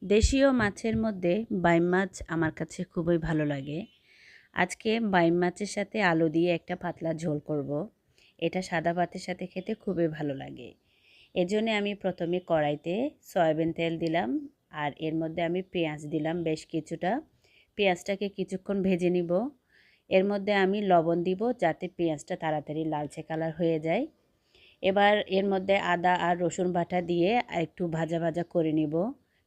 দেশীয় মাছের মধ্যে বাইম মাছ আমার কাছে খুবই ভালো লাগে। আজকে বাইম মাছের সাথে আলু দিয়ে একটা পাতলা ঝোল করব। এটা সাদা ভাতের সাথে খেতে খুবই ভালো লাগে। এজন্য আমি প্রথমে কড়াইতে সয়াবিন তেল দিলাম, আর এর মধ্যে আমি পেঁয়াজ দিলাম বেশ কিছুটা। পেঁয়াজটাকে কিছুক্ষণ ভেজে নিব। এর মধ্যে আমি লবণ দিব যাতে পেঁয়াজটা তাড়াতাড়ি লালচে কালার হয়ে যায়। এবার এর মধ্যে আদা আর রসুন বাটা দিয়ে একটু ভাজা ভাজা করে নিব।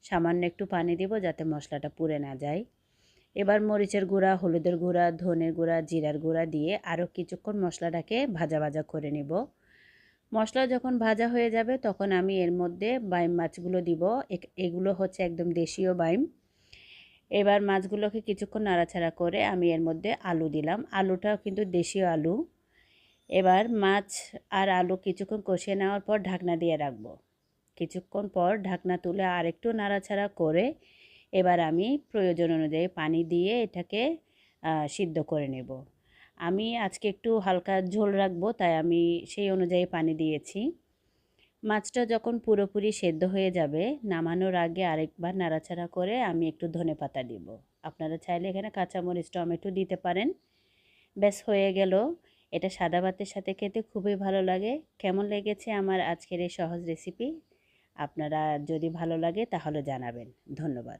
সামান্য একটু পানি দিব যাতে মশলাটা পুড়ে না যায়। এবার মরিচের গুঁড়া, হলুদের গুঁড়া, ধনের গুঁড়া, জিরার গুঁড়া দিয়ে আরও কিছুক্ষণ মশলাটাকে ভাজা ভাজা করে নিব। মশলা যখন ভাজা হয়ে যাবে তখন আমি এর মধ্যে বাইম মাছগুলো দিব। এগুলো হচ্ছে একদম দেশীয় বাইম। এবার মাছগুলোকে কিছুক্ষণ নাড়াচাড়া করে আমি এর মধ্যে আলু দিলাম। আলুটাও কিন্তু দেশীয় আলু। এবার মাছ আর আলু কিছুক্ষণ কষিয়ে নেওয়ার পর ঢাকনা দিয়ে রাখবো। কিছুক্ষণ পর ঢাকনা তুলে আরেকটু নাড়াচাড়া করে এবার আমি প্রয়োজন অনুযায়ী পানি দিয়ে এটাকে সিদ্ধ করে নেব। আমি আজকে একটু হালকা ঝোল রাখবো, তাই আমি সেই অনুযায়ী পানি দিয়েছি। মাছটা যখন পুরোপুরি সেদ্ধ হয়ে যাবে, নামানোর আগে আরেকবার নাড়াচাড়া করে আমি একটু ধনেপাতা দিব। আপনারা চাইলে এখানে কাঁচামরিচ, টমেটো দিতে পারেন। ব্যাস হয়ে গেল। এটা সাদা ভাতের সাথে খেতে খুবই ভালো লাগে। কেমন লেগেছে আমার আজকের এই সহজ রেসিপি? আপনারা যদি ভালো লাগে তাহলে জানাবেন। ধন্যবাদ।